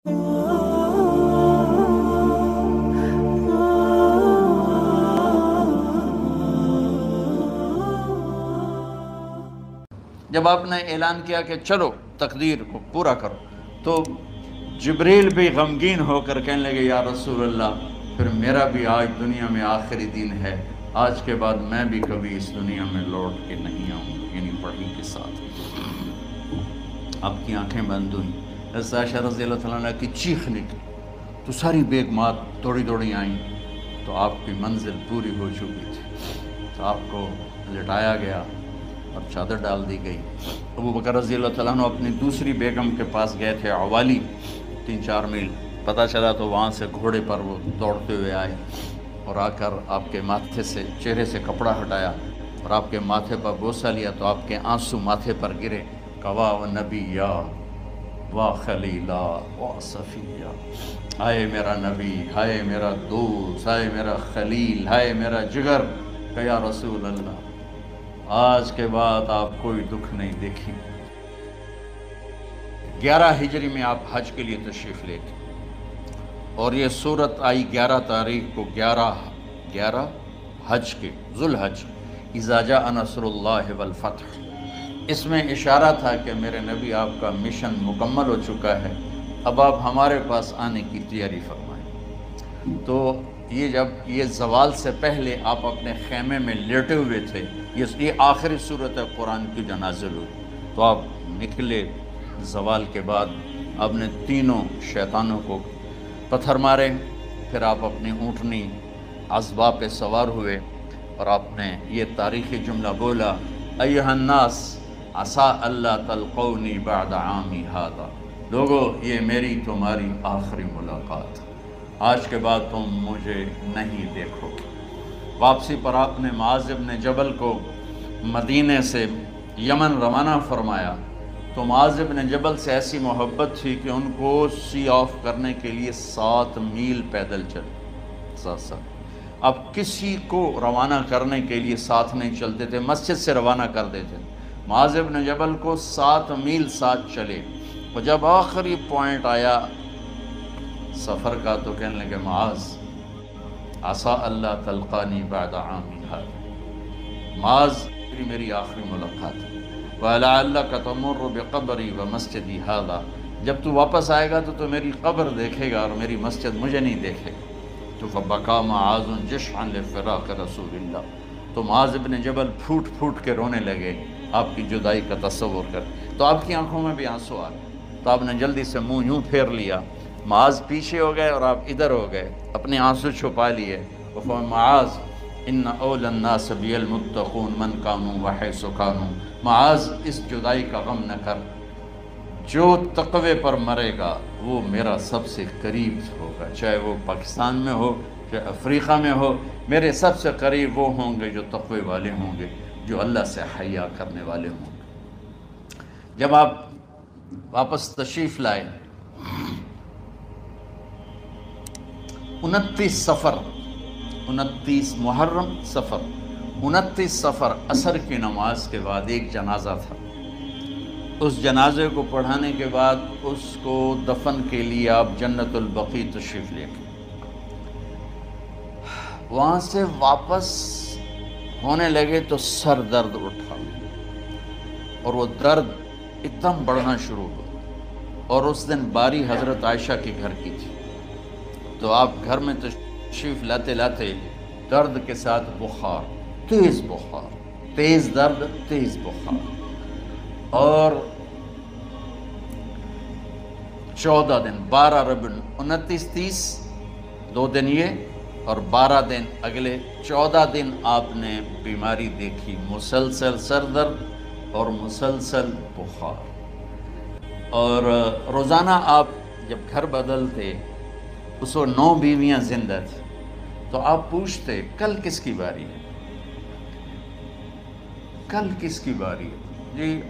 جب آپ نے اعلان کیا کہ چلو تقدیر کو پورا کرو، تو جبریل بھی غمگین ہو کر کہنے لگے یا رسول اللہ پھر میرا بھی آج دنیا میں آخری دن ہے، آج کے بعد میں بھی کبھی اس دنیا میں لوٹ کے نہیں آؤں، یعنی وحی کے ساتھ۔ آپ کی آنکھیں بند ہوئیں، حضرت عائشہ رضی اللہ تعالیٰ عنہ کی چیخ نکلی تو ساری بیگمات دوڑی دوڑی آئیں، تو آپ کی منزل پوری ہو چکی تھی، تو آپ کو لٹایا گیا اور چادر ڈال دی گئی۔ ابو بکر رضی اللہ تعالیٰ عنہ اپنی دوسری بیگم کے پاس گئے تھے عوالی، 3-4 میل، پتہ چلا تو وہاں سے گھوڑے پر وہ دوڑتے ہوئے آئے اور آ کر آپ کے ماتھے سے، چہرے سے کپڑا ہٹایا اور آپ کے ماتھے پر بوسہ لیا تو آپ کے آنسو ماتھے پر گرے۔ کوا و نبیّا و خلیلا و صفیہ، ہائے میرا نبی، ہائے میرا دوست، ہائے میرا خلیل، ہائے میرا جگر، کہ یا رسول اللہ آج کے بعد آپ کوئی دکھ نہیں دیکھی۔ 11 ہجری میں آپ حج کے لیے تشریف لے گئے اور یہ صورت آئی 11 تاریخ کو، 11 حج کے، ذوالحج، اذا جاء نصر اللہ والفتح۔ اس میں اشارہ تھا کہ میرے نبی آپ کا مشن مکمل ہو چکا ہے، اب آپ ہمارے پاس آنے کی تیاری فرمائیں۔ تو یہ جب یہ زوال سے پہلے آپ اپنے خیمے میں لیٹے ہوئے تھے، یہ آخری صورت قرآن کی جو نازل ہوئی، تو آپ نکلے زوال کے بعد، آپ نے تینوں شیطانوں کو پتھر مارے، پھر آپ اپنی اونٹنی عذبہ پہ سوار ہوئے اور آپ نے یہ تاریخی جملہ بولا، ایھا الناس عسیٰ اللہ تلقونی بعد عامی ھذا، لوگو یہ میری تمہاری آخری ملاقات، آج کے بعد تم مجھے نہیں دیکھو گے۔ واپسی پر آپ نے معاذ بن جبل کو مدینے سے یمن روانہ فرمایا، تو معاذ بن جبل سے ایسی محبت تھی کہ ان کو سی آف کرنے کے لیے 7 میل پیدل چلے، 7۔ اب کسی کو روانہ کرنے کے لیے ساتھ نہیں چلتے تھے، مسجد سے روانہ کر دیتے، معاذ بن جبل کو 7 میل ساتھ چلے، اور جب آخری پوائنٹ آیا سفر کا تو کہنے لگے معاذ عسیٰ اللہ تلقانی بعد عامی ھذا، معاذ میری آخری ملاقات ہے، وَلَعَلَّكَ تَمُرُّ بِقَبْرِي وَمَسْجِدِي ھذا، جب تو واپس آئے گا تو میری قبر دیکھے گا اور میری مسجد مجھے نہیں دیکھے گا۔ تو فَبَكَى مُعَاذٌ جِشْعًا لِفِرَاقِ رسول اللہ، تو معاذ بن جبل پھوٹ پھوٹ کے رونے لگے آپ کی جدائی کا تصور کر، تو آپ کی آنکھوں میں بھی آنسو آ گئے، تو آپ نے جلدی سے منہ یوں پھیر لیا، معاذ پیچھے ہو گئے اور آپ ادھر ہو گئے، اپنے آنسو چھپا لیے، وَفَمَ معاذ ان اول الناس بی المتقون من کانوا وحیث کانوا، معاذ اس جدائی کا غم نہ کر، جو تقوی پر مرے گا وہ میرا سب سے قریب ہوگا، چاہے وہ پاکستان میں ہو چاہے افریقہ میں ہو، میرے سب سے قریب وہ ہوں گے جو تقوی والے ہوں گے، جو اللہ سے حیا کرنے والے ہوں گے۔ جب آپ واپس تشریف لائے، 29 صفر، 29 محرم صفر، 29 صفر عصر کی نماز کے بعد ایک جنازہ تھا، اس جنازے کو پڑھانے کے بعد اس کو دفن کے لیے آپ جنت البقیع تشریف لے گئے۔ وہاں سے واپس ہونے لگے تو سر درد اٹھا اور وہ درد ایک دم بڑھنا شروع ہوا، اور اس دن باری حضرت عائشہ کے گھر کی تھی، تو آپ گھر میں تشریف لاتے لاتے درد کے ساتھ بخار، تیز بخار، تیز درد، تیز بخار، اور 14 دن، 12 ربیع، 29 30 2 دن یہ اور 12 دن اگلے 14 دن آپ نے بیماری دیکھی، مسلسل سر درد اور مسلسل بخار، اور روزانہ آپ جب گھر بدلتے اس وقت 9 بیویاں زندہ تھیں، تو آپ پوچھتے کل کس کی باری ہے، کل کس کی باری ہے، جی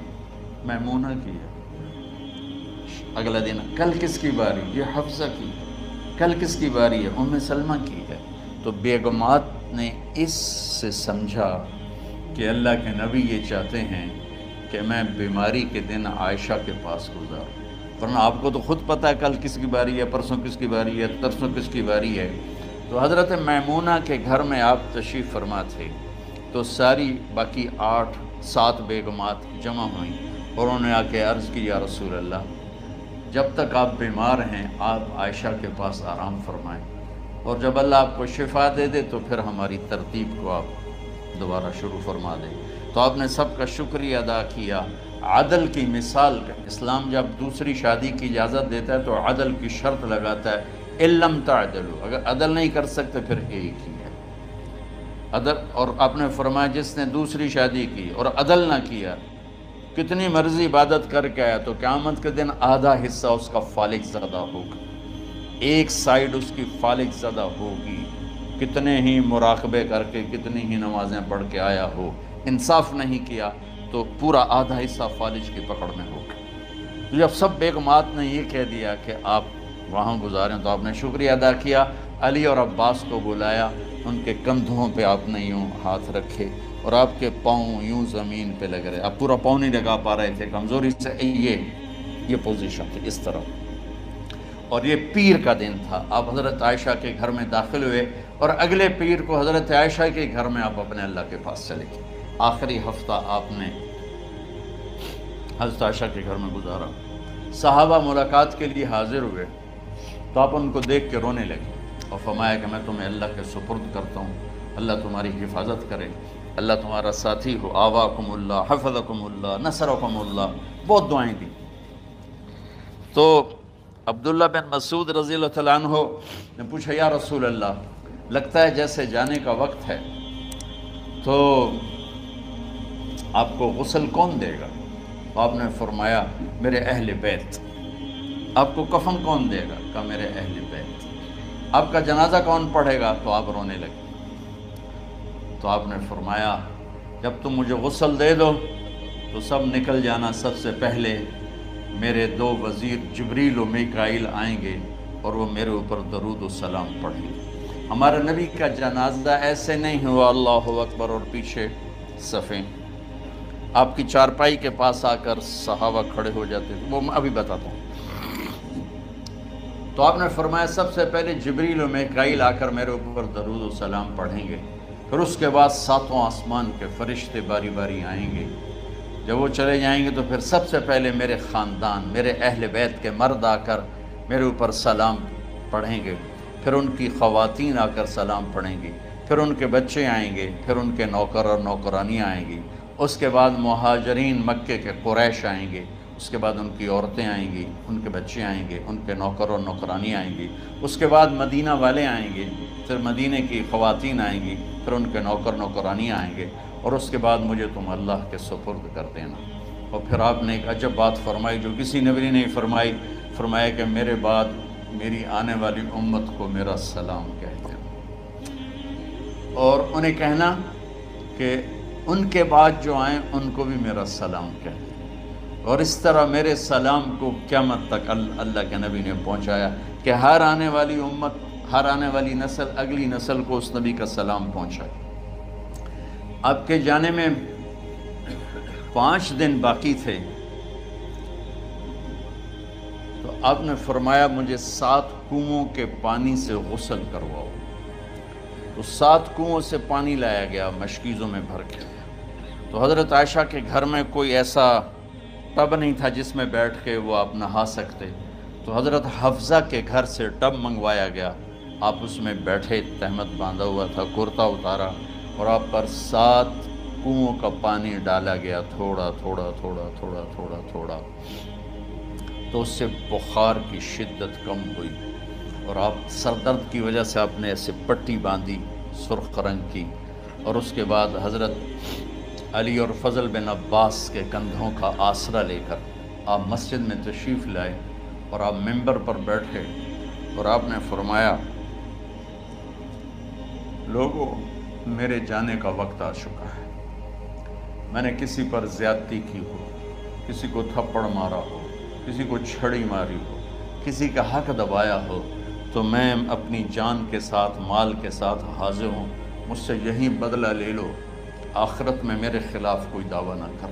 میمونہ کی ہے، اگلا دن کل کس کی باری، یہ حفصہ کی ہے، کل کس کی باری ہے، ام سلمہ کی ہے۔ تو بیگمات نے اس سے سمجھا کہ اللہ کے نبی یہ چاہتے ہیں کہ میں بیماری کے دن عائشہ کے پاس گزاروں، ورنہ آپ کو تو خود پتہ ہے کل کس کی باری ہے، پرسوں کس کی باری ہے، ترسوں کس کی باری ہے۔ تو حضرت میمونہ کے گھر میں آپ تشریف فرما تھے، تو ساری باقی 8-7 بیگمات جمع ہوئیں اور انہوں نے آ کے عرض کی یا رسول اللہ جب تک آپ بیمار ہیں آپ عائشہ کے پاس آرام فرمائیں، اور جب اللہ آپ کو شفا دے دے تو پھر ہماری ترتیب کو آپ دوبارہ شروع فرما دیں۔ تو آپ نے سب کا شکریہ ادا کیا۔ عدل کی مثال کا اسلام جب دوسری شادی کی اجازت دیتا ہے تو عدل کی شرط لگاتا ہے اِلَّمْ تَعْدِلُوا، اگر عدل نہیں کر سکتے پھر ایک ہی ہے عدل۔ اور آپ نے فرمایا جس نے دوسری شادی کی اور عدل نہ کیا، کتنی مرضی عبادت کر کے آیا، تو قیامت کے دن آدھا حصہ اس کا فالق زدہ ہوگا، ایک سائیڈ اس کی فالق زدہ ہوگی، کتنے ہی مراقبے کر کے کتنی ہی نمازیں پڑھ کے آیا ہو، انصاف نہیں کیا تو پورا آدھا حصہ فالج کی پکڑ میں ہوگا۔ جب سب بیگمات نے یہ کہہ دیا کہ آپ وہاں گزاریں تو آپ نے شکریہ ادا کیا، علی اور عباس کو بلایا، ان کے کندھوں پہ آپ نے یوں ہاتھ رکھے اور آپ کے پاؤں یوں زمین پہ لگ رہے، آپ پورا پاؤں نہیں لگا پا رہے تھے کمزوری سے، یہ پوزیشن تھی اس طرح۔ اور یہ پیر کا دن تھا، آپ حضرت عائشہ کے گھر میں داخل ہوئے اور اگلے پیر کو حضرت عائشہ کے گھر میں آپ اپنے اللہ کے پاس چلے گئے۔ آخری ہفتہ آپ نے حضرت عائشہ کے گھر میں گزارا۔ صحابہ ملاقات کے لیے حاضر ہوئے تو آپ ان کو دیکھ کے رونے لگے اور فرمایا کہ میں تمہیں اللہ کے سپرد کرتا ہوں، اللہ تمہاری حفاظت کرے، اللہ تمہارا ساتھی ہو، آواکم اللہ، حفظکم اللہ، نصرکم اللہ، بہت دعائیں دیں۔ تو عبداللہ بن مسعود رضی اللہ تعالیٰ عنہ نے پوچھا یا رسول اللہ لگتا ہے جیسے جانے کا وقت ہے، تو آپ کو غسل کون دے گا؟ آپ نے فرمایا میرے اہل بیت۔ آپ کو کفن کون دے گا؟ کہا میرے اہل بیت۔ آپ کا جنازہ کون پڑھے گا؟ تو آپ رونے لگے۔ تو آپ نے فرمایا جب تم مجھے غسل دے دو تو سب نکل جانا، سب سے پہلے میرے 2 وزیر جبریل و میکائیل آئیں گے اور وہ میرے اوپر درود و سلام پڑھیں گے۔ ہمارے نبی کا جنازہ ایسے نہیں ہوا اللہ اکبر اور پیچھے صفیں، آپ کی چارپائی کے پاس آ کر صحابہ کھڑے ہو جاتے تھے، وہ میں ابھی بتاتا ہوں۔ تو آپ نے فرمایا سب سے پہلے جبریل و میکائیل آ کر میرے اوپر درود و سلام پڑھیں گے، پھر اس کے بعد 7 آسمان کے فرشتے باری باری آئیں گے۔ جب وہ چلے جائیں گے تو پھر سب سے پہلے میرے خاندان، میرے اہل بیت کے مرد آ کر میرے اوپر سلام پڑھیں گے، پھر ان کی خواتین آ کر سلام پڑھیں گی، پھر ان کے بچے آئیں گے، پھر ان کے نوکر اور نوکرانی آئیں گی، اس کے بعد مہاجرین مکے کے قریش آئیں گے، اس کے بعد ان کی عورتیں آئیں گی، ان کے بچے آئیں گے، ان کے نوکر اور نوکرانی آئیں گی، اس کے بعد مدینہ والے آئیں گے، پھر مدینہ کی خواتین آئیں گی، پھر ان کے نوکر نوکرانی آئیں گے، اور اس کے بعد مجھے تم اللہ کے سپرد کر دینا۔ اور پھر آپ نے ایک عجب بات فرمائی جو کسی نبی نے نہیں فرمائی، فرمایا کہ میرے بعد میری آنے والی امت کو میرا سلام کہہ دینا، اور انہیں کہنا کہ ان کے بعد جو آئیں ان کو بھی میرا سلام کہہ دینا۔ اور اس طرح میرے سلام کو قیامت تک اللہ کے نبی نے پہنچایا کہ ہر آنے والی امت، ہر آنے والی نسل اگلی نسل کو اس نبی کا سلام پہنچائے۔ آپ کے جانے میں 5 دن باقی تھے تو آپ نے فرمایا مجھے 7 کنوؤں کے پانی سے غسل کرواؤ۔ تو 7 کنوؤں سے پانی لایا گیا مشکیزوں میں بھر کے۔ تو حضرت عائشہ کے گھر میں کوئی ایسا ٹب نہیں تھا جس میں بیٹھ کے وہ آپ نہا سکتے، تو حضرت حفصہ کے گھر سے ٹب منگوایا گیا، آپ اس میں بیٹھے، تہمت باندھا ہوا تھا، کرتا اتارا اور آپ پر 7 کنوؤں کا پانی ڈالا گیا، تھوڑا تھوڑا تھوڑا تھوڑا تھوڑا تھوڑا، تو اس سے بخار کی شدت کم ہوئی اور آپ سر درد کی وجہ سے آپ نے ایسے پٹی باندھی سرخ رنگ کی، اور اس کے بعد حضرت علی اور فضل بن عباس کے کندھوں کا آسرا لے کر آپ مسجد میں تشریف لائے اور آپ ممبر پر بیٹھے اور آپ نے فرمایا لوگوں میرے جانے کا وقت آ چکا ہے، میں نے کسی پر زیادتی کی ہو، کسی کو تھپڑ مارا ہو، کسی کو چھڑی ماری ہو، کسی کا حق دبایا ہو، تو میں اپنی جان کے ساتھ مال کے ساتھ حاضر ہوں، مجھ سے یہیں بدلہ لے لو، آخرت میں میرے خلاف کوئی دعویٰ نہ کر۔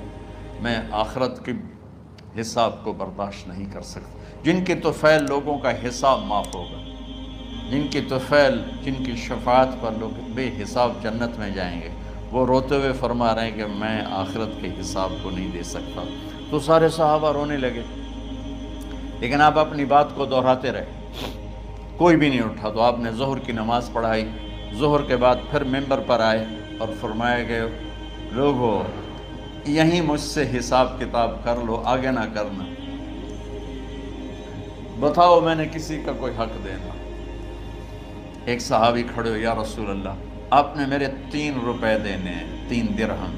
میں آخرت کی حساب کو برداشت نہیں کر سکتے، جن کے طفیل لوگوں کا حساب معاف ہوگا، جن کی طفیل، جن کی شفاعت پر لوگ بے حساب جنت میں جائیں گے، وہ روتے ہوئے فرما رہے ہیں کہ میں آخرت کے حساب کو نہیں دے سکتا۔ تو سارے صحابہ رونے لگے، لیکن آپ اپنی بات کو دہراتے رہے، کوئی بھی نہیں اٹھا۔ تو آپ نے ظہر کی نماز پڑھائی، ظہر کے بعد پھر ممبر پر آئے اور فرمایا کہ لوگو یہیں مجھ سے حساب کتاب کر لو، آگے نہ کرنا، بتاؤ میں نے کسی کا کوئی حق دینا۔ ایک صحابی کھڑے ہو، یا رسول اللہ آپ نے میرے 3 روپے دینے ہیں، 3 درہم۔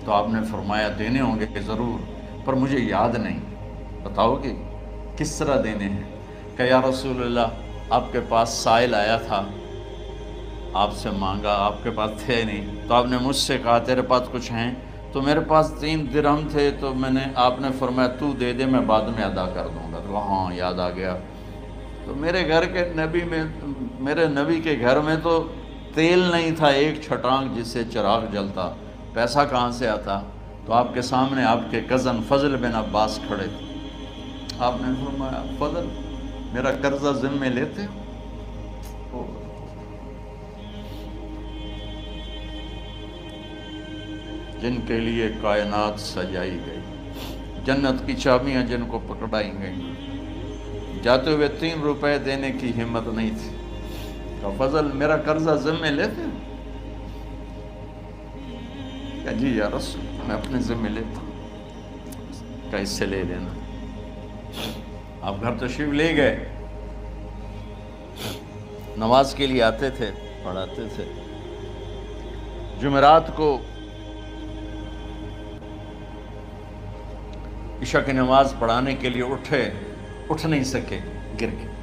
تو آپ نے فرمایا دینے ہوں گے ضرور، پر مجھے یاد نہیں، بتاؤ کہ کس طرح دینے ہیں؟ کہ یا رسول اللہ آپ کے پاس سائل آیا تھا، آپ سے مانگا، آپ کے پاس تھے نہیں، تو آپ نے مجھ سے کہا تیرے پاس کچھ ہیں؟ تو میرے پاس 3 درہم تھے، تو آپ نے فرمایا تو دے دے، میں بعد میں ادا کر دوں گا۔ تو ہاں یاد آ گیا۔ تو میرے گھر کے نبی میں، میرے نبی کے گھر میں تو تیل نہیں تھا ایک چھٹانگ جس سے چراغ جلتا، پیسہ کہاں سے آتا؟ تو آپ کے سامنے آپ کے کزن فضل بن عباس کھڑے تھے، آپ نے فرمایا فضل میرا قرضہ ذمہ لیتے ہو؟ جن کے لیے کائنات سجائی گئی، جنت کی چابیاں جن کو پکڑائی گئیں، جاتے ہوئے 3 روپے دینے کی ہمت نہیں تھی۔ کہ فضل میرا قرضہ ذمہ لیتے ہو؟ کہ جی یا رسول میں اپنے ذمہ لیتا ہوں۔ کہ اس سے لے لینا۔ آپ گھر تشریف لے گئے، نماز کے لیے آتے تھے، پڑھاتے تھے۔ جمعرات کو عشاء کی نماز پڑھانے کے لیے اٹھ نہیں سکے، گر گئے،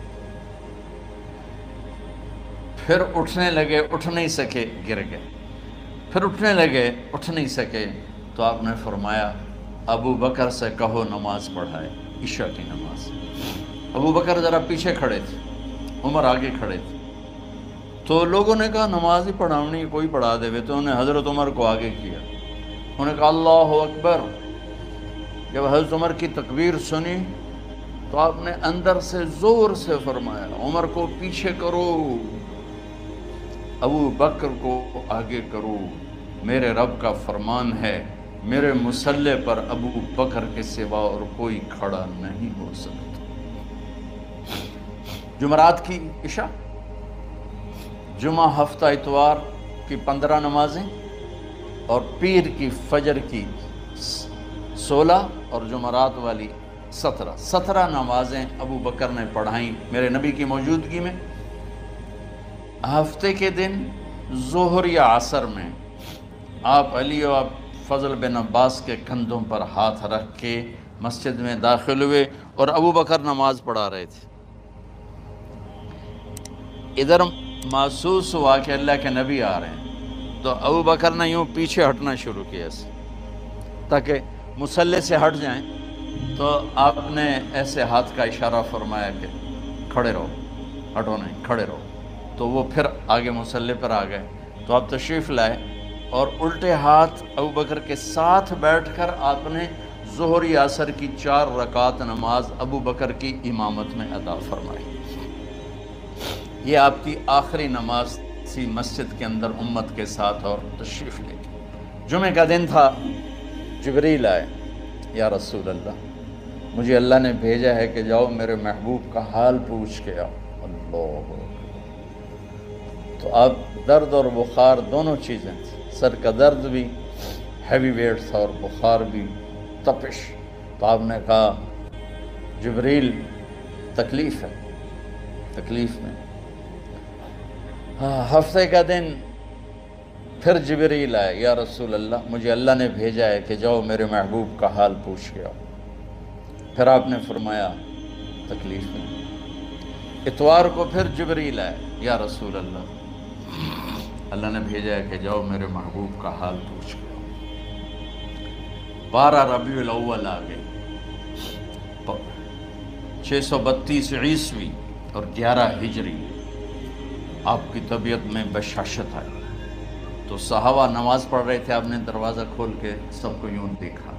پھر اٹھنے لگے، اٹھ نہیں سکے، گر گئے، پھر اٹھنے لگے، اٹھ نہیں سکے۔ تو آپ نے فرمایا ابو بکر سے کہو نماز پڑھائے، عشاء کی نماز۔ ابو بکر ذرا پیچھے کھڑے تھے، عمر آگے کھڑے تھے۔ تو لوگوں نے کہا نماز ہی پڑھاونی، کوئی پڑھا دے، تو انہوں نے حضرت عمر کو آگے کیا، انہوں نے کہا اللہ اکبر۔ جب حضرت عمر کی تکبیر سنی تو آپ نے اندر سے زور سے فرمایا عمر کو پیچھے کرو، ابو بکر کو آگے کرو، میرے رب کا فرمان ہے میرے مصلی پر ابو بکر کے سوا اور کوئی کھڑا نہیں ہو سکتا۔ جمعرات کی عشاء، جمعہ ہفتہ اتوار کی 15 نمازیں اور پیر کی فجر کی 16 اور جمعرات والی 17 نمازیں ابو بکر نے پڑھائیں میرے نبی کی موجودگی میں۔ ہفتے کے دن ظہر یا عصر میں آپ علی اور فضل بن عباس کے کندھوں پر ہاتھ رکھ کے مسجد میں داخل ہوئے اور ابو بکر نماز پڑھا رہے تھے۔ ادھر محسوس ہوا کہ اللہ کے نبی آ رہے ہیں، تو ابو بکر نے یوں پیچھے ہٹنا شروع کیا تاکہ مصلی سے ہٹ جائیں۔ تو آپ نے ایسے ہاتھ کا اشارہ فرمایا کہ کھڑے رہو، ہٹو نہیں، کھڑے رہو۔ تو وہ پھر آگے مصلی پر آ گئے۔ تو آپ تشریف لائے اور الٹے ہاتھ ابو بکر کے ساتھ بیٹھ کر آپ نے ظہر یا عصر کی 4 رکعت نماز ابو بکر کی امامت میں ادا فرمائی۔ یہ آپ کی آخری نماز تھی مسجد کے اندر امت کے ساتھ اور تشریف لے کے۔ جمعہ کا دن تھا، جبریل آئے، یا رسول اللہ مجھے اللہ نے بھیجا ہے کہ جاؤ میرے محبوب کا حال پوچھ کے آؤ۔ اللہ، تو اب درد اور بخار دونوں چیزیں تھیں، سر کا درد بھی ہیوی ویٹ تھا اور بخار بھی، تپش۔ تو آپ نے کہا جبریل تکلیف ہے، تکلیف میں۔ ہفتے کا دن پھر جبریل آئے، یا رسول اللہ مجھے اللہ نے بھیجا ہے کہ جاؤ میرے محبوب کا حال پوچھ کے آؤ۔ پھر آپ نے فرمایا تکلیف میں۔ اتوار کو پھر جبریل آئے، یا رسول اللہ اللہ نے بھیجا ہے کہ جاؤ میرے محبوب کا حال پوچھ کے آؤ۔ 12 ربیع الاول آ گئے، 632 عیسوی اور 11 ہجری۔ آپ کی طبیعت میں بشاشت آئی، تو صحابہ نماز پڑھ رہے تھے، آپ نے دروازہ کھول کے سب کو یوں دیکھا،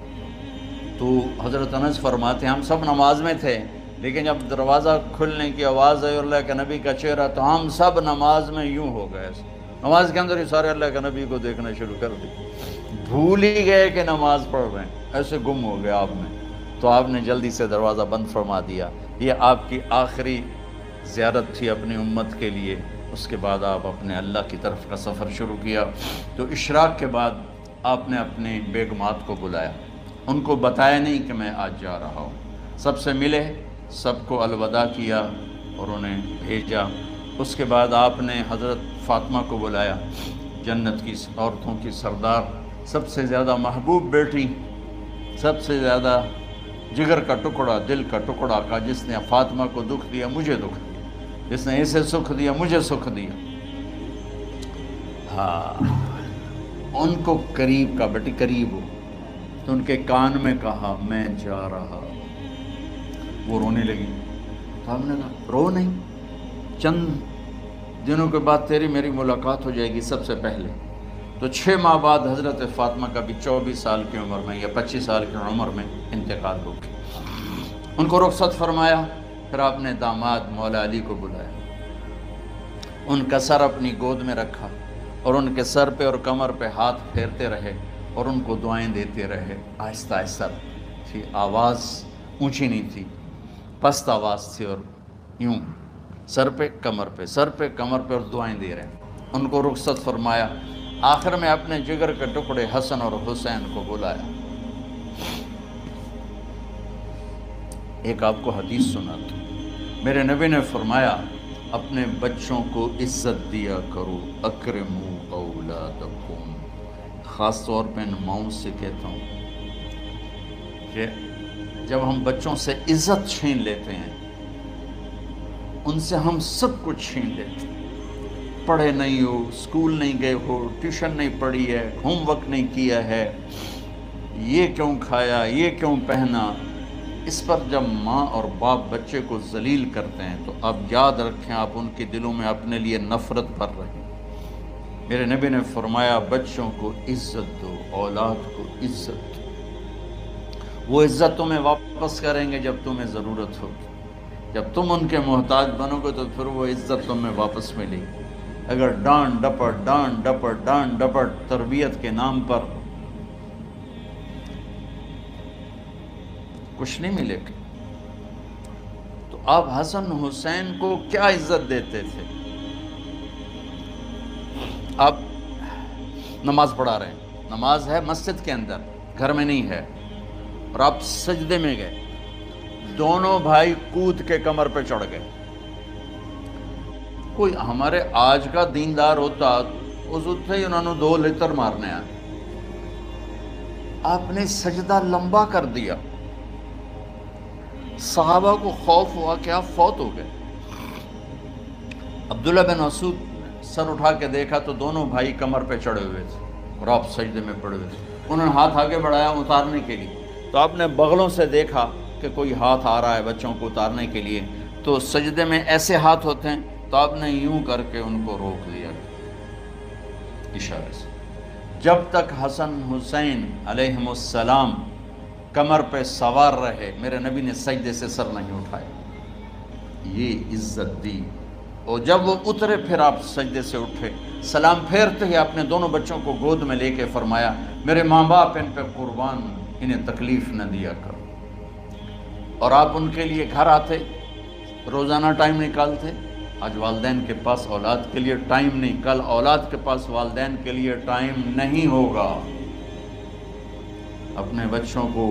تو حضرت انس فرماتے ہیں ہم سب نماز میں تھے، لیکن جب دروازہ کھلنے کی آواز آئی اور اللہ کے نبی کا چہرہ، تو ہم سب نماز میں یوں ہو گئے، نماز کے اندر ہی سارے اللہ کے نبی کو دیکھنا شروع کر دی، بھول ہی گئے کہ نماز پڑھ رہے ہیں، ایسے گم ہو گئے آپ میں۔ تو آپ نے جلدی سے دروازہ بند فرما دیا۔ یہ آپ کی آخری زیارت تھی اپنی امت کے لیے۔ اس کے بعد آپ اپنے اللہ کی طرف کا سفر شروع کیا۔ تو اشراق کے بعد آپ نے اپنے بیگمات کو بلایا، ان کو بتایا نہیں کہ میں آج جا رہا ہوں، سب سے ملے، سب کو الوداع کیا اور انہیں بھیجا۔ اس کے بعد آپ نے حضرت فاطمہ کو بلایا، جنت کی عورتوں کی سردار، سب سے زیادہ محبوب بیٹی، سب سے زیادہ جگر کا ٹکڑا، دل کا ٹکڑا کا، جس نے فاطمہ کو دکھ دیا مجھے دکھ دیا، جس نے اسے سکھ دیا مجھے سکھ دیا۔ ہاں، ان کو قریب کا، بیٹی قریب ہو، تو ان کے کان میں کہا میں جا رہا۔ وہ رونے لگی، تو ہم نے کہا رو نہیں، چند دنوں کے بعد تیری میری ملاقات ہو جائے گی سب سے پہلے۔ تو 6 ماہ بعد حضرت فاطمہ کا بھی 24 سال کی عمر میں یا 25 سال کی عمر میں انتقال ہو گیا۔ ان کو رخصت فرمایا۔ پھر آپ نے داماد مولا علی کو بلایا، ان کا سر اپنی گود میں رکھا اور ان کے سر پہ اور کمر پہ ہاتھ پھیرتے رہے اور ان کو دعائیں دیتے رہے۔ آہستہ آہستہ تھی، آواز اونچی نہیں تھی، پست آواز تھی، اور یوں سر پہ کمر پہ، سر پہ کمر پہ، اور دعائیں دے رہے ہیں۔ ان کو رخصت فرمایا۔ آخر میں اپنے جگر کے ٹکڑے حسن اور حسین کو بلایا۔ ایک آپ کو حدیث سناتا ہوں۔ میرے نبی نے فرمایا اپنے بچوں کو عزت دیا کرو، اکرموا اولادکم۔ خاص طور پہ ان ماؤں سے کہتا ہوں کہ جب ہم بچوں سے عزت چھین لیتے ہیں، ان سے ہم سب کچھ چھین لیتے ہیں۔ پڑھے نہیں ہو، اسکول نہیں گئے ہو، ٹیوشن نہیں پڑھی ہے، ہوم ورک نہیں کیا ہے، یہ کیوں کھایا، یہ کیوں پہنا، اس پر جب ماں اور باپ بچے کو ذلیل کرتے ہیں تو اب یاد رکھیں آپ ان کے دلوں میں اپنے لیے نفرت بھر رہے ہیں۔ میرے نبی نے فرمایا بچوں کو عزت دو، اولاد کو عزت دو۔ وہ عزت تمہیں واپس کریں گے جب تمہیں ضرورت ہوگی۔ جب تم ان کے محتاج بنو گے تو پھر وہ عزت تمہیں واپس ملے گی۔ اگر ڈانٹ ڈپٹ تربیت کے نام پر کچھ نہیں ملے گا۔ تو آپ حسن حسین کو کیا عزت دیتے تھے؟ آپ نماز پڑھا رہے ہیں، نماز ہے مسجد کے اندر، گھر میں نہیں ہے، اور آپ سجدے میں گئے، دونوں بھائی کود کے کمر پہ چڑھ گئے۔ کوئی ہمارے آج کا دیندار ہوتا اس سے ہی انہوں نے 2 لتر مارنے آئے۔ آپ نے سجدہ لمبا کر دیا، صحابہ کو خوف ہوا کہ آپ فوت ہو گئے۔ عبداللہ بن مسعود سر اٹھا کے دیکھا تو دونوں بھائی کمر پہ چڑھے ہوئے تھے اور آپ سجدے میں پڑے ہوئے تھے۔ انہوں نے ہاتھ آگے بڑھایا اتارنے کے لیے، تو آپ نے بغلوں سے دیکھا کہ کوئی ہاتھ آ رہا ہے بچوں کو اتارنے کے لیے، تو سجدے میں ایسے ہاتھ ہوتے ہیں، تو آپ نے یوں کر کے ان کو روک دیا اشارے سے۔ جب تک حسن حسین علیہم السلام کمر پہ سوار رہے، میرے نبی نے سجدے سے سر نہیں اٹھایا، یہ عزت دی۔ اور جب وہ اترے پھر آپ سجدے سے اٹھے، سلام پھیرتے ہی اپنے دونوں بچوں کو گود میں لے کے فرمایا میرے ماں باپ ان پہ قربان، انہیں تکلیف نہ دیا کرو۔ اور آپ ان کے لیے گھر آتے، روزانہ ٹائم نکالتے۔ آج والدین کے پاس اولاد کے لیے ٹائم نہیں، کل اولاد کے پاس والدین کے لیے ٹائم نہیں ہوگا۔ اپنے بچوں کو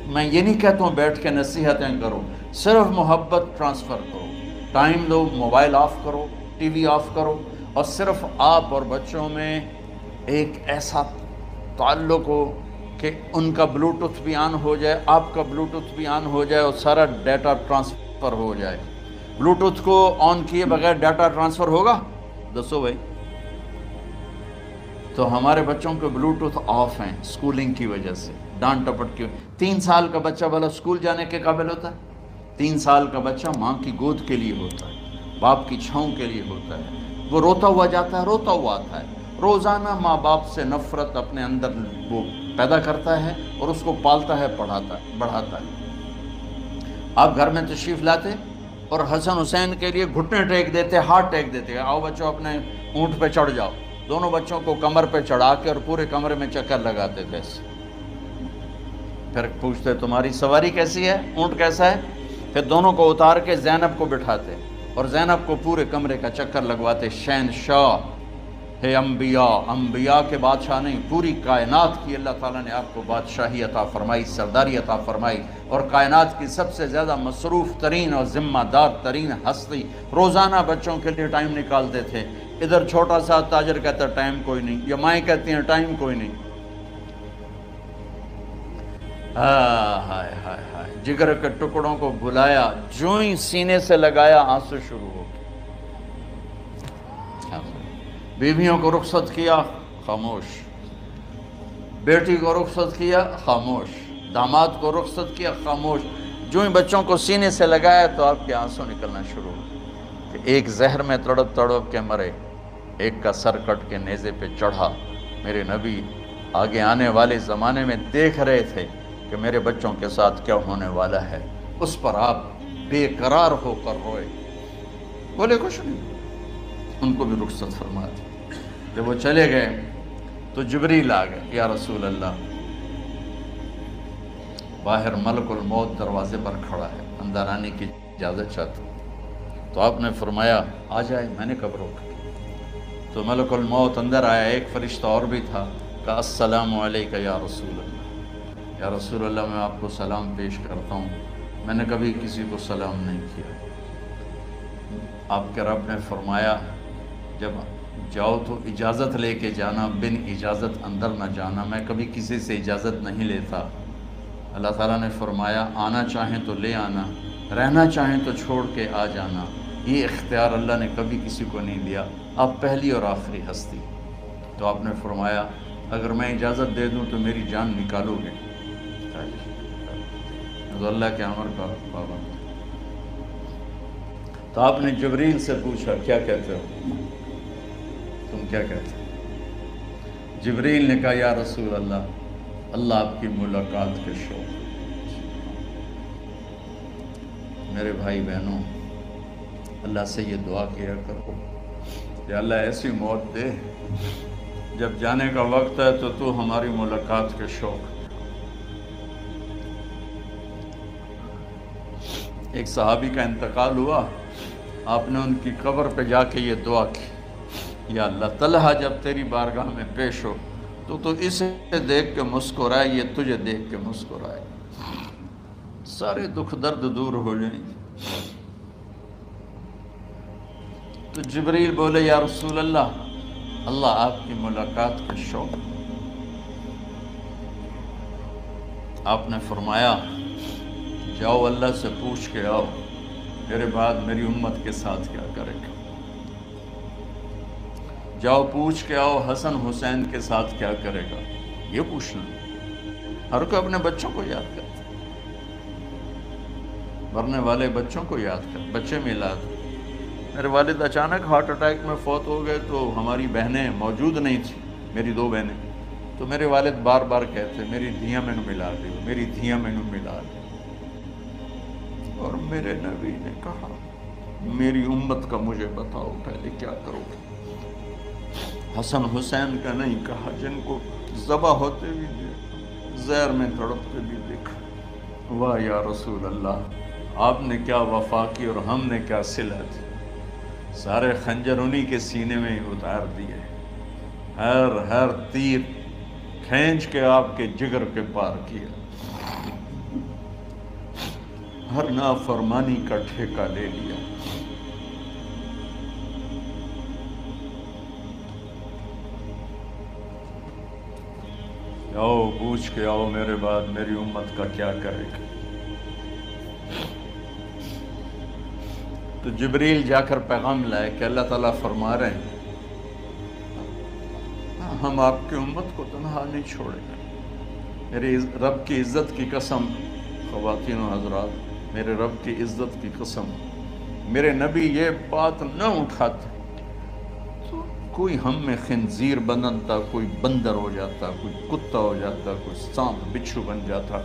میں یہ نہیں کہتا ہوں بیٹھ کے نصیحتیں کرو، صرف محبت ٹرانسفر کرو، ٹائم دو، موبائل آف کرو، ٹی وی آف کرو، اور صرف آپ اور بچوں میں ایک ایسا تعلق ہو کہ ان کا بلوٹوتھ بھی آن ہو جائے، آپ کا بلوٹوتھ بھی آن ہو جائے، اور سارا ڈیٹا ٹرانسفر ہو جائے۔ بلوٹوتھ کو آن کیے بغیر ڈیٹا ٹرانسفر ہوگا؟ دسو بھائی۔ تو ہمارے بچوں کے بلوٹوتھ آف ہیں سکولنگ کی وجہ سے، ڈانٹ ٹپٹ کی۔ 3 سال کا بچہ بھلا سکول جانے کے قابل ہوتا ہے؟ 3 سال کا بچہ ماں کی گود کے لیے ہوتا ہے، باپ کی چھاؤں کے لیے ہوتا ہے، وہ روتا ہوا جاتا ہے، روتا ہوا آتا ہے۔ روزانہ ماں باپ سے نفرت اپنے اندر وہ پیدا کرتا ہے اور اس کو پالتا ہے، بڑھاتا ہے۔ آپ گھر میں تشریف لاتے اور حسن حسین کے لیے گھٹنے ٹیک دیتے، ہاتھ ٹیک دیتے، آؤ بچوں اپنے اونٹ پہ چڑھ جاؤ۔ دونوں بچوں کو کمر پہ چڑھا کے اور پورے کمرے میں چکر لگاتے تھے۔ پھر پوچھتے تمہاری سواری کیسی ہے، اونٹ کیسا ہے؟ پھر دونوں کو اتار کے زینب کو بٹھاتے اور زینب کو پورے کمرے کا چکر لگواتے۔ شہنشاہ ہے انبیاء، انبیاء کے بادشاہ نہیں، پوری کائنات کی اللہ تعالیٰ نے آپ کو بادشاہی عطا فرمائی، سرداری عطا فرمائی، اور کائنات کی سب سے زیادہ مصروف ترین اور ذمہ دار ترین ہستی روزانہ بچوں کے لیے ٹائم نکالتے تھے۔ ادھر چھوٹا سا تاجر کہتا ہے ٹائم کوئی نہیں، یا مائیں کہتی ہیں ٹائم کوئی نہیں۔ ہائے ہائے ہائے، جگر کے ٹکڑوں کو بلایا، جو ہی سینے سے لگایا آنسو شروع ہو گئے۔ بیویوں کو رخصت کیا، خاموش۔ بیٹی کو رخصت کیا، خاموش۔ داماد کو رخصت کیا، خاموش۔ جو ہی بچوں کو سینے سے لگایا تو آپ کے آنسو نکلنا شروع ہو۔ کہ ایک زہر میں تڑپ تڑپ کے مرے، ایک کا سر کٹ کے نیزے پہ چڑھا۔ میرے نبی آگے آنے والے زمانے میں دیکھ رہے تھے کہ میرے بچوں کے ساتھ کیا ہونے والا ہے، اس پر آپ بے قرار ہو کر روئے، بولے کچھ نہیں، ان کو بھی رخصت فرما دی۔ جب وہ چلے گئے تو جبریل آ گئے، یا رسول اللہ، باہر ملک الموت دروازے پر کھڑا ہے، اندر آنے کی اجازت چاہتا ہوں۔ تو آپ نے فرمایا آ جائے، میں نے کب روکا؟ تو ملک الموت اندر آیا، ایک فرشتہ اور بھی تھا، کہا السلام علیکہ یا رسول اللہ، یا رسول اللہ میں آپ کو سلام پیش کرتا ہوں، میں نے کبھی کسی کو سلام نہیں کیا۔ آپ کے رب نے فرمایا جب جاؤ تو اجازت لے کے جانا، بن اجازت اندر نہ جانا، میں کبھی کسی سے اجازت نہیں لیتا۔ اللہ تعالیٰ نے فرمایا آنا چاہیں تو لے آنا، رہنا چاہیں تو چھوڑ کے آ جانا، یہ اختیار اللہ نے کبھی کسی کو نہیں دیا، آپ پہلی اور آخری ہستی۔ تو آپ نے فرمایا اگر میں اجازت دے دوں تو میری جان نکالو گے؟ تو اللہ کے امر کا پابند۔ تو آپ نے جبریل سے پوچھا کیا کہتے ہو، تم کیا کہتے ہو؟ جبریل نے کہا یا رسول اللہ، اللہ آپ کی ملاقات کے شوق۔ میرے بھائی بہنوں، اللہ سے یہ دعا کیا کرو کہ اللہ ایسی موت دے جب جانے کا وقت ہے تو ہماری ملاقات کے شوق۔ ایک صحابی کا انتقال ہوا، آپ نے ان کی قبر پہ جا کے یہ دعا کی، یا اللہ طلحہ جب تیری بارگاہ میں پیش ہو تو اسے دیکھ کے مسکرائے، یہ تجھے دیکھ کے مسکرائے، سارے دکھ درد دور ہو جائیں۔ تو جبریل بولے یا رسول اللہ، اللہ آپ کی ملاقات کا شوق۔ آپ نے فرمایا جاؤ اللہ سے پوچھ کے آؤ میرے بعد میری امت کے ساتھ کیا کرے گا، جاؤ پوچھ کے آؤ حسن حسین کے ساتھ کیا کرے گا، یہ پوچھنا۔ ہر کوئی اپنے بچوں کو یاد کرتا، مرنے والے بچوں کو یاد کر، بچے میلاد۔ میرے والد اچانک ہارٹ اٹیک میں فوت ہو گئے تو ہماری بہنیں موجود نہیں تھیں، میری دو بہنیں، تو میرے والد بار بار کہتے میری دھیاں میں ملا دے، میری دھیاں میں ملا دے۔ اور میرے نبی نے کہا میری امت کا مجھے بتاؤ پہلے کیا کرو گے؟ حسن حسین کا نہیں کہا، جن کو ذبح ہوتے بھی دیکھا، زہر میں تڑپتے بھی دیکھا۔ واہ یا رسول اللہ، آپ نے کیا وفا کی اور ہم نے کیا صلہ دی، سارے خنجر انہی کے سینے میں ہی اتار دیے، ہر تیر کھینچ کے آپ کے جگر کے پار کیا، ہر نافرمانی کا ٹھیکہ لے لیا۔ آؤ پوچھ کے آؤ میرے بعد میری امت کا کیا کرے گا۔ تو جبریل جا کر پیغام لائے کہ اللہ تعالیٰ فرما رہے ہیں ہم آپ کی امت کو تنہا نہیں چھوڑیں گے۔ میرے رب کی عزت کی قسم، خواتین و حضرات، میرے رب کی عزت کی قسم، میرے نبی یہ بات نہ اٹھاتے تو کوئی ہم میں خنزیر بنتا، کوئی بندر ہو جاتا، کوئی کتا ہو جاتا، کوئی سانپ بچھو بن جاتا،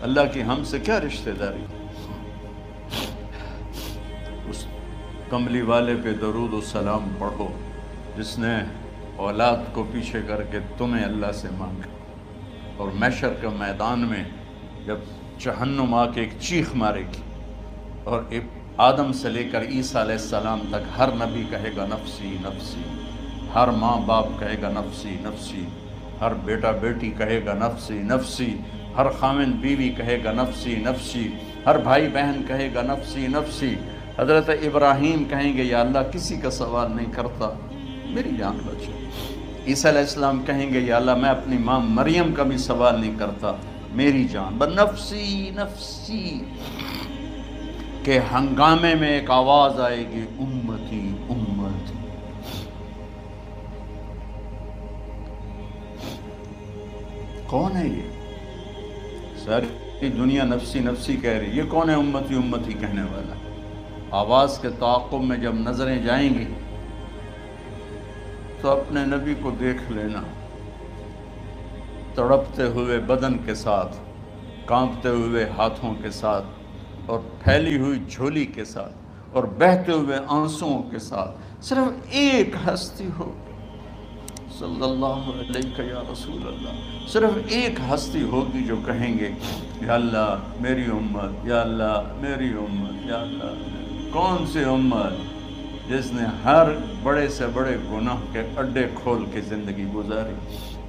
اللہ کی ہم سے کیا رشتہ داری؟ اس کملی والے پہ درود و سلام پڑھو جس نے اولاد کو پیچھے کر کے تمہیں اللہ سے مانگا، اور محشر کے میدان میں جب جہنم آ کے ایک چیخ مارے گی اور آدم سے لے کر عیسیٰ علیہ السلام تک ہر نبی کہے گا نفسی نفسی، ہر ماں باپ کہے گا نفسی نفسی، ہر بیٹا بیٹی کہے گا نفسی نفسی، ہر خامن بیوی کہے گا نفسی نفسی، ہر بھائی بہن کہے گا نفسی نفسی۔ حضرت ابراہیم کہیں گے یا اللہ کسی کا سوال نہیں کرتا، میری جان بچو۔ عیسیٰ علیہ السلام کہیں گے یا اللہ میں اپنی ماں مریم کا بھی سوال نہیں کرتا، میری جان، بس نفسی نفسی کے ہنگامے میں ایک آواز آئے گی، امتی امتی۔ کون ہے یہ؟ ساری دنیا نفسی نفسی کہہ رہی، یہ کون ہے امتی امتی کہنے والا؟ آواز کے تعاقب میں جب نظریں جائیں گی تو اپنے نبی کو دیکھ لینا، تڑپتے ہوئے بدن کے ساتھ، کانپتے ہوئے ہاتھوں کے ساتھ، اور پھیلی ہوئی جھولی کے ساتھ، اور بہتے ہوئے آنسوؤں کے ساتھ صرف ایک ہستی ہو، صلی اللہ علیہ یا رسول اللہ، صرف ایک ہستی ہوگی جو کہیں گے یا اللہ میری امت، یا اللہ میری امت، یا اللہ۔ کون سی امت؟ جس نے ہر بڑے سے بڑے گناہ کے اڈے کھول کے زندگی گزاری۔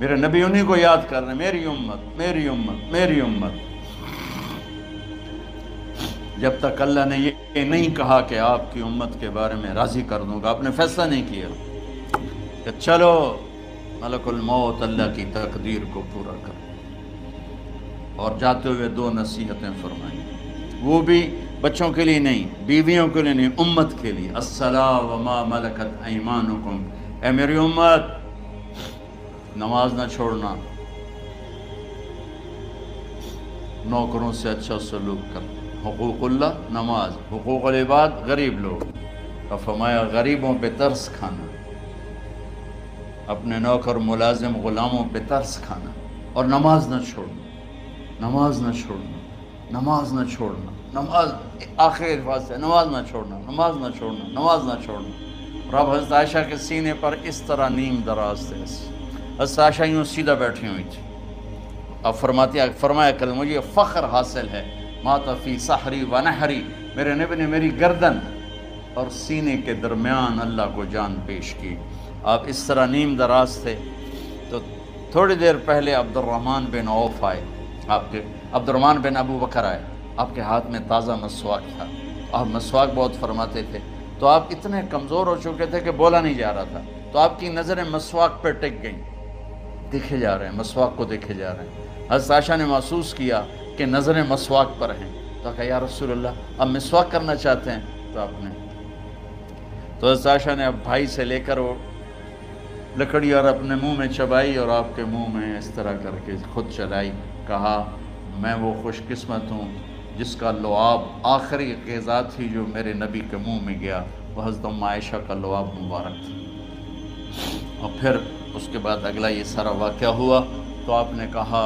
میرے نبی انہی کو یاد کر رہے ہیں، میری امت میری امت میری امت۔ جب تک اللہ نے یہ نہیں کہا کہ آپ کی امت کے بارے میں راضی کر دوں گا، آپ نے فیصلہ نہیں کیا کہ چلو ملک الموت اللہ کی تقدیر کو پورا کر، اور جاتے ہوئے دو نصیحتیں فرمائیں، وہ بھی بچوں کے لیے نہیں، بیویوں کے لیے نہیں، امت کے لیے۔ الصلاۃ وما ملکت ایمانکم، اے میری امت نماز نہ چھوڑنا، نوکروں سے اچھا سلوک کر، حقوق اللہ نماز، حقوق العباد غریب لوگ، اور فرمایا غریبوں پہ ترس کھانا، اپنے نوکر ملازم غلاموں پہ ترس کھانا، اور نماز نہ چھوڑنا، نماز نہ چھوڑنا، نماز نہ چھوڑنا، نماز آخر الفاظ سے، نماز نہ چھوڑنا، نماز نہ چھوڑنا، نماز نہ چھوڑنا۔ اور اب حضرت عائشہ کے سینے پر اس طرح نیم دراز تھے، حضرت عائشہ یوں سیدھا بیٹھی ہوئی تھی، اب فرمایا کریں مجھے فخر حاصل ہے، مات فی سحری و نحری، میرے نبی نے میری گردن اور سینے کے درمیان اللہ کو جان پیش کی۔ آپ اس طرح نیم دراز تھے تو تھوڑی دیر پہلے عبد الرحمن بن عوف آئے، عبد الرحمن بن ابو بکر آئے، آپ کے ہاتھ میں تازہ مسواک تھا، آپ مسواک بہت فرماتے تھے، تو آپ اتنے کمزور ہو چکے تھے کہ بولا نہیں جا رہا تھا، تو آپ کی نظریں مسواک پہ ٹک گئیں، دیکھے جا رہے ہیں، مسواک کو دیکھے جا رہے ہیں۔ حضرت عائشہ نے محسوس کیا کہ نظریں مسواک پر ہیں، تو کہا یا رسول اللہ اب مسواک کرنا چاہتے ہیں، تو آپ نے تو حضرت عائشہ نے اب بھائی سے لے کر وہ لکڑی اور اپنے منہ میں چبائی، اور آپ کے منہ میں اس طرح کر کے خود چلائی، کہا میں وہ خوش قسمت ہوں جس کا لعاب آخری غذا تھی جو میرے نبی کے منہ میں گیا، وہ حضرت ام عائشہ کا لعاب مبارک تھا۔ اور پھر اس کے بعد اگلا یہ سارا واقعہ ہوا، تو آپ نے کہا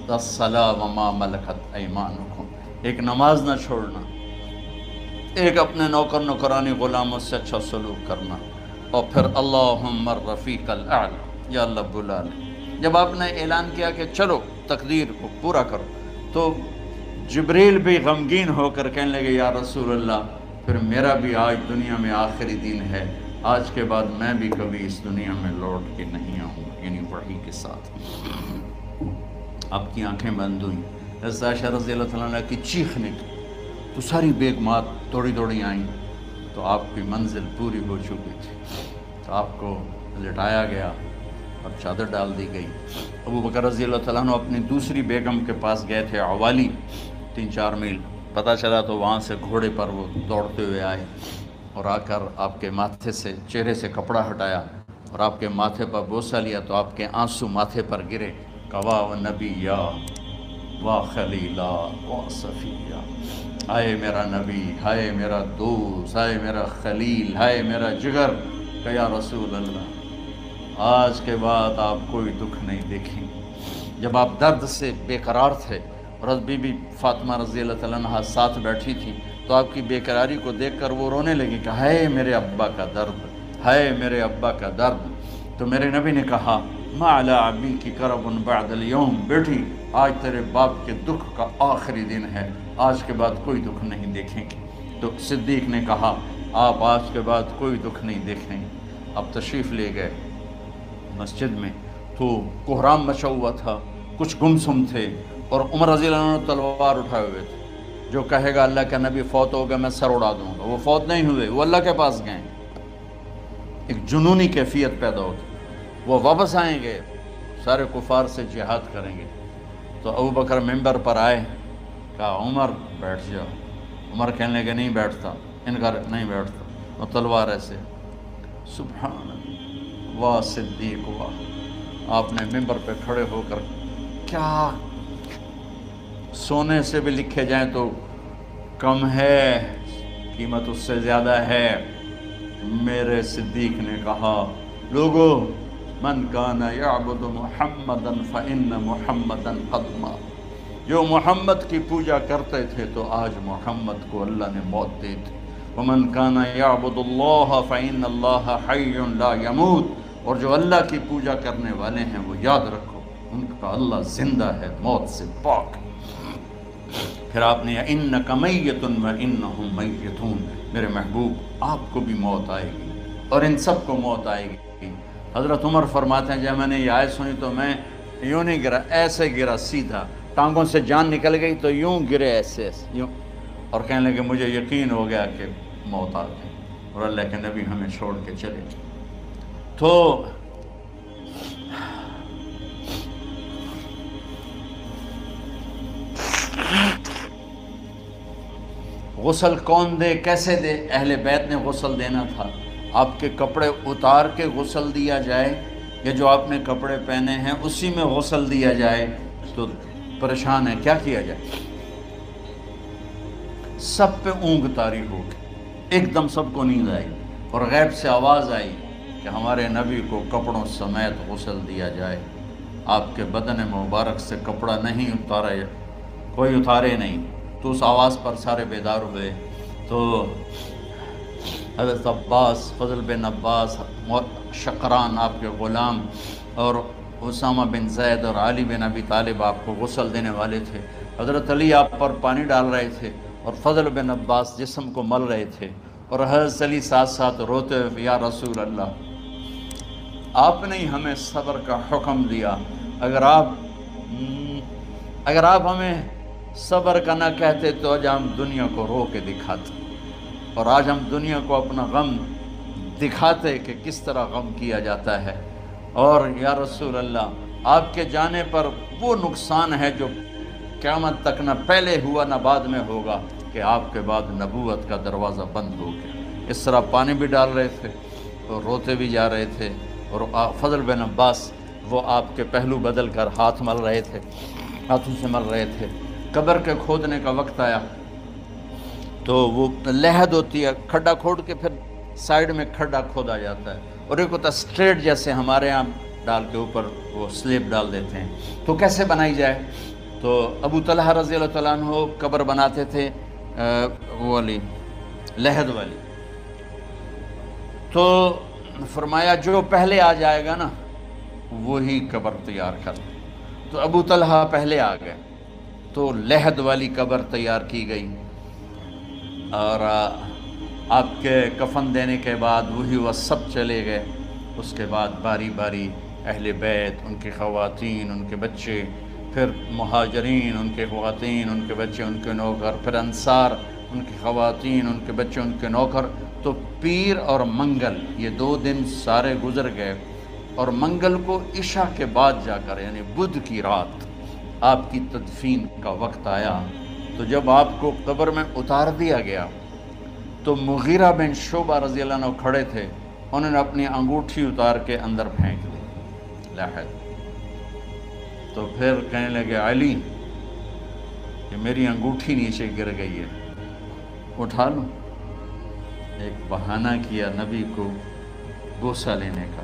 الصلاۃ وما ملکت ایمانکم، ایک نماز نہ چھوڑنا، ایک اپنے نوکر نوکرانی غلاموں سے اچھا سلوک کرنا، اور پھر اللہم الرفیق الاعلی، یا اللہ بلا لے۔ جب آپ نے اعلان کیا کہ چلو تقدیر کو پورا کرو، تو جبریل بھی غمگین ہو کر کہنے لگے یا رسول اللہ پھر میرا بھی آج دنیا میں آخری دن ہے، آج کے بعد میں بھی کبھی اس دنیا میں لوٹ کے نہیں آؤں گا، یعنی وحی کے ساتھ۔ آپ کی آنکھیں بند ہوئیں، حضرت عائشہ رضی اللہ تعالیٰ عنہ کی چیخ نکلی، تو ساری بیگمات دوڑی دوڑی آئیں، تو آپ کی منزل پوری ہو چکی تھی، تو آپ کو لٹایا گیا اور چادر ڈال دی گئی۔ ابو بکر رضی اللہ تعالیٰ عنہ اپنی دوسری بیگم کے پاس گئے تھے، عوالی، 3-4 میل، پتہ چلا تو وہاں سے گھوڑے پر وہ دوڑتے ہوئے آئے، اور آ کر آپ کے ماتھے سے چہرے سے کپڑا ہٹایا اور آپ کے ماتھے پر بوسہ لیا، تو آپ کے آنسو ماتھے پر گرے، کوا و نبیّا و خلیلا و صفیہ، ہائے میرا نبی، ہائے میرا دوست، ہائے میرا خلیل، ہائے میرا جگر، کہ یا رسول اللہ آج کے بعد آپ کوئی دکھ نہیں دیکھیں گے۔ جب آپ درد سے بے قرار تھے اور بی بی فاطمہ رضی اللہ تعالیٰ عنہا ساتھ بیٹھی تھی تو آپ کی بے قراری کو دیکھ کر وہ رونے لگی کہ ہائے میرے ابا کا درد، ہائے میرے ابا کا درد۔ تو میرے نبی نے کہا ما علی ابی کی کرب بعد اليوم، بیٹی آج تیرے باپ کے دکھ کا آخری دن ہے، آج کے بعد کوئی دکھ نہیں دیکھیں گے۔ تو صدیق نے کہا آپ آج کے بعد کوئی دکھ نہیں دیکھیں گے۔ اب تشریف لے گئے مسجد میں تو کوہرام مچا ہوا تھا، کچھ گمسم تھے، اور عمر رضی اللہ عنہ تلوار اٹھائے ہوئے تھے۔ جو کہے گا اللہ کا نبی فوت ہو گیا میں سر اڑا دوں گا، وہ فوت نہیں ہوئے، وہ اللہ کے پاس گئے۔ ایک جنونی کیفیت پیدا ہوتی، وہ واپس آئیں گے، سارے کفار سے جہاد کریں گے۔ تو ابو بکر ممبر پر آئے، کہا عمر بیٹھ جاؤ۔ عمر کہنے لگے نہیں بیٹھتا، انکار نہیں بیٹھتا، اور تلوار ایسے۔ سبحان اللہ، واہ صدیق واہ۔ آپ نے ممبر پہ کھڑے ہو کر کیا، سونے سے بھی لکھے جائیں تو کم ہے، قیمت اس سے زیادہ ہے۔ میرے صدیق نے کہا لوگو من کان یعبد محمدا فإن محمدا قد مات، جو محمد کی پوجا کرتے تھے تو آج محمد کو اللہ نے موت دی تھی۔ ومن کان یعبد اللہ فإن اللہ حی لا یموت، اور جو اللہ کی پوجا کرنے والے ہیں وہ یاد رکھو ان کا اللہ زندہ ہے، موت سے پاک۔ پھر آپ نے انک میت وانہم میتون، میرے محبوب آپ کو بھی موت آئے گی اور ان سب کو موت آئے گی۔ حضرت عمر فرماتے ہیں جب میں نے یہ آیت سنی تو میں یوں نہیں گرا، ایسے گرا سیدھا، ٹانگوں سے جان نکل گئی تو یوں گرے ایسے ایسے یوں، اور کہنے لگے مجھے یقین ہو گیا کہ موت آ گئی اور اللہ کے نبی ہمیں چھوڑ کے چلے گئے۔ تو غسل کون دے، کیسے دے؟ اہل بیت نے غسل دینا تھا۔ آپ کے کپڑے اتار کے غسل دیا جائے یا جو آپ نے کپڑے پہنے ہیں اسی میں غسل دیا جائے؟ تو پریشان ہے، کیا کیا جائے؟ سب پہ اونگ طاری ہو گئی، ایک دم سب کو نیند آئی اور غیب سے آواز آئی کہ ہمارے نبی کو کپڑوں سمیت غسل دیا جائے۔ آپ کے بدن مبارک سے کپڑا نہیں اتارے، کوئی اتارے نہیں۔ تو اس آواز پر سارے بیدار ہوئے۔ تو حضرت عباس، فضل بن عباس، شقران آپ کے غلام، اور اسامہ بن زید اور علی بن ابی طالب آپ کو غسل دینے والے تھے۔ حضرت علی آپ پر پانی ڈال رہے تھے اور فضل بن عباس جسم کو مل رہے تھے، اور حضرت علی ساتھ ساتھ روتے ہوئے یا رسول اللہ آپ نے ہی ہمیں صبر کا حکم دیا، اگر آپ ہمیں صبر کا نہ کہتے تو آج ہم دنیا کو رو کے دکھاتے، اور آج ہم دنیا کو اپنا غم دکھاتے کہ کس طرح غم کیا جاتا ہے۔ اور یا رسول اللہ آپ کے جانے پر وہ نقصان ہے جو قیامت تک نہ پہلے ہوا نہ بعد میں ہوگا، کہ آپ کے بعد نبوت کا دروازہ بند ہو گیا۔ اس طرح پانی بھی ڈال رہے تھے اور روتے بھی جا رہے تھے، اور فضل بن عباس وہ آپ کے پہلو بدل کر ہاتھ مل رہے تھے، ہاتھوں سے مل رہے تھے۔ قبر کے کھودنے کا وقت آیا تو وہ لحد ہوتی ہے، کھڈا کھود کے پھر سائیڈ میں کھڈا کھودا جاتا ہے، اور ایک ہوتا اسٹریٹ جیسے ہمارے ہاں ڈال کے اوپر وہ سلیب ڈال دیتے ہیں۔ تو کیسے بنائی جائے؟ تو ابو طلحہ رضی اللہ تعالیٰ عنہ قبر بناتے تھے وہ والی لحد والی، تو فرمایا جو پہلے آ جائے گا نا وہی قبر تیار کر۔ تو ابو طلحہ پہلے آ گئے تو لحد والی قبر تیار کی گئی، اور آپ کے کفن دینے کے بعد وہی وہ سب چلے گئے۔ اس کے بعد باری باری اہل بیت، ان کی خواتین، ان کے بچے، پھر مہاجرین، ان کے خواتین، ان کے بچے، ان کے نوکر، پھر انصار، ان کی خواتین، ان کے بچے، ان کے نوکر۔ تو پیر اور منگل یہ 2 دن سارے گزر گئے، اور منگل کو عشاء کے بعد جا کر یعنی بدھ کی رات آپ کی تدفین کا وقت آیا۔ تو جب آپ کو قبر میں اتار دیا گیا تو مغیرہ بن شعبہ رضی اللہ عنہ کھڑے تھے، انہوں نے اپنی انگوٹھی اتار کے اندر پھینک دی لحد۔ تو پھر کہنے لگے علی کہ میری انگوٹھی نیچے گر گئی ہے، اٹھا لوں۔ ایک بہانہ کیا نبی کو بوسہ لینے کا،